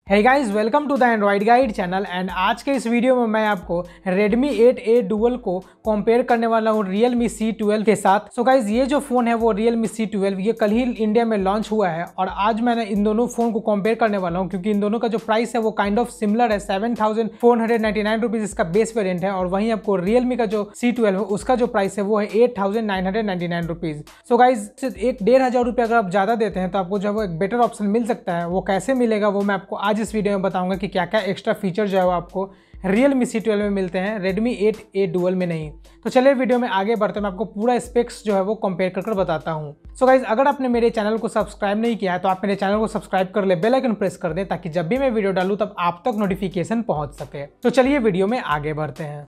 Hey guys, welcome to the Android guide channel. And आज के इस वीडियो में मैं आपको Redmi 8A डुअल को कंपेयर करने वाला हूँ Realme C12 के साथ। सो गाइस, ये जो फ़ोन है वो Realme C12 ये कल ही इंडिया में लॉन्च हुआ है और आज मैंने इन दोनों फ़ोन को कंपेयर करने वाला हूँ क्योंकि इन दोनों का जो प्राइस है वो काइंड ऑफ सिमिलर है। 7,499 रुपीज़ इसका बेस वेरिएंट है और वहीं आपको Realme का जो C12 है उसका जो प्राइस है वो है 8,999 रुपीज़। सो गाइस, 1,500 रुपये अगर आप ज़्यादा देते हैं तो आपको जो है वो एक बेटर ऑप्शन मिल सकता है। वो कैसे मिलेगा वो मैं आपको आज इस वीडियो में बताऊंगा कि क्या क्या एक्स्ट्रा फीचर जो है वो आपको Realme C12 में मिलते हैं, Redmi 8A डुअल में नहीं। तो चलिए वीडियो में आगे बढ़ते हैं, मैं आपको पूरा स्पेक्स जो है वो कंपेयर कर बताता हूं। सो गाइज, अगर आपने मेरे चैनल को सब्सक्राइब नहीं किया है तो आप मेरे चैनल को सब्सक्राइब कर ले, बेल आइकन प्रेस कर दें ताकि जब भी मैं वीडियो डालूं तब आप तक नोटिफिकेशन पहुंच सके। तो चलिए वीडियो में आगे बढ़ते हैं।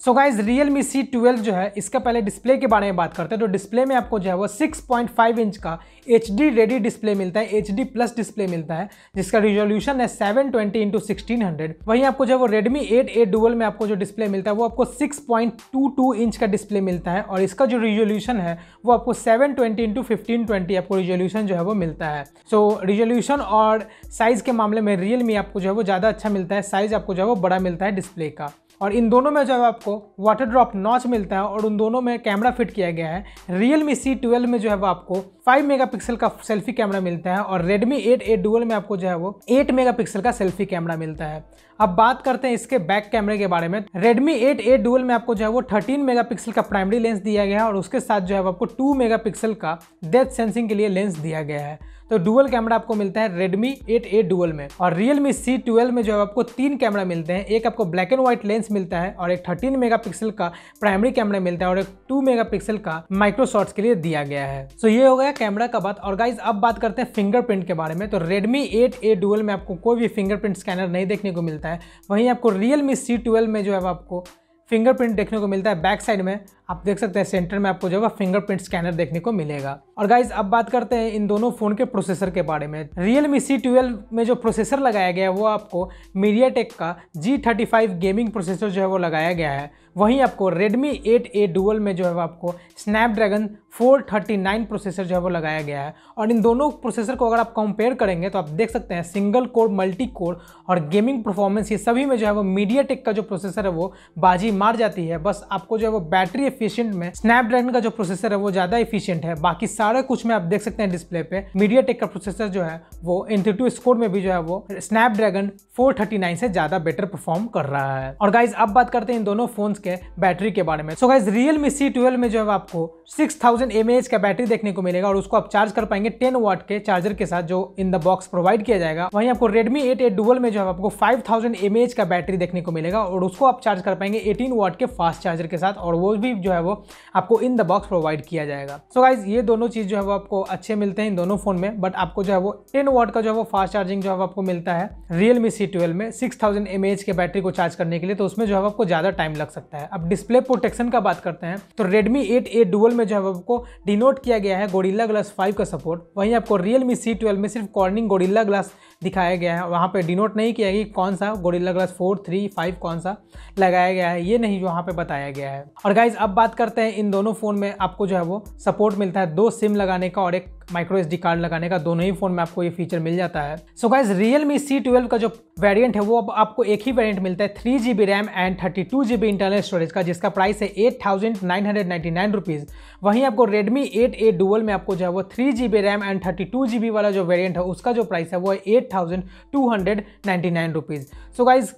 सो गाइज, Realme C12 जो है इसका पहले डिस्प्ले के बारे में बात करते हैं। तो डिस्प्ले में आपको जो है वो 6.5 इंच का HD रेडी डिस्प्ले मिलता है, HD प्लस डिस्प्ले मिलता है जिसका रिजोल्यूशन है 720x1600। वहीं आपको जो है वो Redmi 8A डुअल में आपको जो डिस्प्ले मिलता है वो आपको 6.22 इंच का डिस्प्ले मिलता है और इसका जो रिजोल्यूशन है वो आपको 720x1520 आपको रिजोल्यूशन जो है वो मिलता है। सो रिजोल्यूशन और साइज़ के मामले में Realme आपको जो है वो ज़्यादा अच्छा मिलता है, साइज़ आपको जो है वो बड़ा मिलता है डिस्प्ले का। और इन दोनों में जो है आपको वाटर ड्रॉप नॉच मिलता है और उन दोनों में कैमरा फिट किया गया है। Realme C12 में जो है वो आपको 5 मेगापिक्सल का सेल्फी कैमरा मिलता है और Redmi 8A डुअल में आपको जो है वो 8 मेगापिक्सल का सेल्फी कैमरा मिलता है। अब बात करते हैं इसके बैक कैमरे के बारे में। Redmi 8A डुअल में आपको जो है वो 13 मेगापिक्सल का प्राइमरी लेंस दिया गया है और उसके साथ जो है आपको 2 मेगापिक्सल का डेप्थ सेंसिंग के लिए लेंस दिया गया है। तो डुअल कैमरा आपको मिलता है Redmi 8A डुअल में। और Realme C12 में जो है आपको 3 कैमरा मिलते हैं। एक आपको ब्लैक एंड व्हाइट लेंस मिलता है और एक 13 मेगापिक्सल का प्राइमरी कैमरा मिलता है और एक 2 मेगापिक्सल का माइक्रो शॉट्स के लिए दिया गया है। तो ये हो गया कैमरा का बात। और गाइज, अब बात करते हैं फिंगरप्रिंट के बारे में। तो Redmi 8A डुअल में आपको कोई भी फिंगरप्रिंट स्कैनर नहीं देखने को मिलता है। वहीं आपको Realme C12 में जो है आपको फिंगरप्रिंट देखने को मिलता है। बैक साइड में आप देख सकते हैं सेंटर में आपको जो है फिंगरप्रिंट स्कैनर देखने को मिलेगा। और गाइज, अब बात करते हैं इन दोनों फ़ोन के प्रोसेसर के बारे में। Realme C12 में जो प्रोसेसर लगाया गया है वो आपको MediaTek का G35 गेमिंग प्रोसेसर जो है वो लगाया गया है। वहीं आपको Redmi 8A डुअल में जो है आपको Snapdragon 439 प्रोसेसर जो है वो लगाया गया है। और इन दोनों प्रोसेसर को अगर आप कंपेयर करेंगे तो आप देख सकते हैं सिंगल कोर, मल्टी कोर और गेमिंग परफॉर्मेंस ये सभी में जो है वो MediaTek का जो प्रोसेसर है वो बाजी मार जाती है। बस आपको जो है वो बैटरी एफिशिएंट में Snapdragon का जो प्रोसेसर है वो ज़्यादा एफिशिएंट है। बाकी सारे कुछ में आप देख सकते हैं डिस्प्ले पे MediaTek का प्रोसेसर जो है वो Intuitive स्कोर में भी जो है वो Snapdragon 439 से ज़्यादा बेटर परफॉर्म कर रहा है। और गाइज, अब बात करते हैं इन दोनों फोन्स के बैटरी के बारे में। सो गाइज, Realme C12 में जो है आपको 6000 mAh का बैटरी देखने को मिलेगा और उसको आप चार्ज कर पाएंगे 10 वाट के चार्जर के साथ जो इन द बॉक्स प्रोवाइड किया जाएगा। वहीं आपको Redmi 8A डुअल में जो है आपको 5000 mAh का बैटरी देखने को मिलेगा और उसको आप चार्ज कर पाएंगे 18 वाट के फास्ट चार्जर के साथ और वो भी जो है वो आपको इन द बॉक्स प्रोवाइड किया जाएगा। सो गाइज, ये दोनों चीज़ जो है वो आपको अच्छे मिलते हैं इन दोनों फोन में। बट आपको जो है वो 10 वाट का जो है वो फास्ट चार्जिंग जो है आपको मिलता है Realme C12 में 6000 mAh के बैटरी को चार्ज करने के लिए, तो उसमें जो है आपको ज़्यादा टाइम लग सकता है। अब डिस्प्ले प्रोटेक्शन का बात करते हैं तो Redmi 8A डुअल में जो है आपको डिनोट किया गया है Gorilla Glass 5 का सपोर्ट। वहीं आपको Realme C12 में सिर्फ कॉर्निंग Gorilla Glass दिखाया गया है, वहाँ पे डिनोट नहीं किया कि कौन सा Gorilla Glass 4, 3, 5 कौन सा लगाया गया है, ये नहीं वहाँ पे बताया गया है। और गाइज, अब बात करते हैं इन दोनों फ़ोन में आपको जो है वो सपोर्ट मिलता है 2 सिम लगाने का और एक माइक्रो SD कार्ड लगाने का। दोनों ही फ़ोन में आपको ये फीचर मिल जाता है। सो गाइज, Realme C12 का जो वेरिएंट है वो अब आपको एक ही वेरिएंट मिलता है 3GB RAM and 32GB internal storage का, जिसका प्राइस है 8,999 रुपीज़। वहीं आपको Redmi 8A डुअल में आपको जो है वो 3GB रैम एंड 32GB वाला जो वेरिएंट है उसका जो प्राइस है वो है 8,299 रुपीज़। सो गाइज,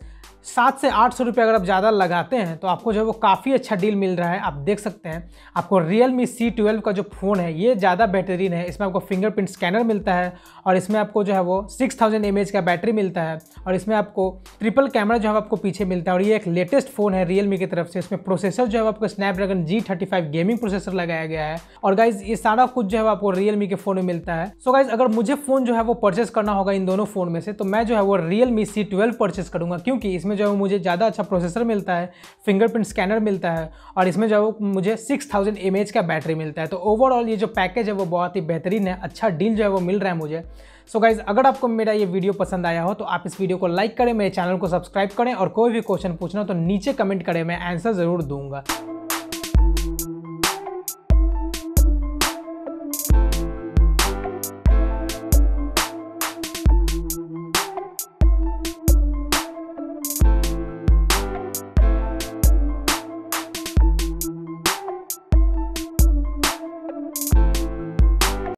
700 से 800 रुपये अगर आप ज़्यादा लगाते हैं तो आपको जो है वो काफ़ी अच्छा डील मिल रहा है। आप देख सकते हैं आपको Realme C12 का जो फ़ोन है ये ज़्यादा बेहतरीन है। इसमें आपको फिंगरप्रिंट स्कैनर मिलता है और इसमें आपको जो है वो 6000 mAh का बैटरी मिलता है और इसमें आपको ट्रिपल कैमरा जो है आपको पीछे मिलता है और ये एक लेटेस्ट फ़ोन है Realme की तरफ से। इसमें प्रोसेसर जो है आपको Snapdragon G35 गेमिंग प्रोसेसर लगाया गया है। और गाइज, ये सारा कुछ जो है आपको Realme के फ़ोन में मिलता है। सो गाइज, अगर मुझे फ़ोन जो है वो परचेस करना होगा इन दोनों फ़ोन में से तो मैं जो है वो Realme C12 परचेस करूँगा क्योंकि इसमें जो है मुझे ज़्यादा अच्छा प्रोसेसर मिलता है, फिंगरप्रिंट स्कैनर मिलता है और इसमें जो है मुझे 6000 mAh का बैटरी मिलता है। तो ओवरऑल ये जो पैकेज है वो बहुत ही बेहतरीन है, अच्छा डील जो है वो मिल रहा है मुझे। सो गाइज, अगर आपको मेरा ये वीडियो पसंद आया हो तो आप इस वीडियो को लाइक करें, मेरे चैनल को सब्सक्राइब करें और कोई भी क्वेश्चन पूछना तो नीचे कमेंट करें, मैं आंसर ज़रूर दूंगा।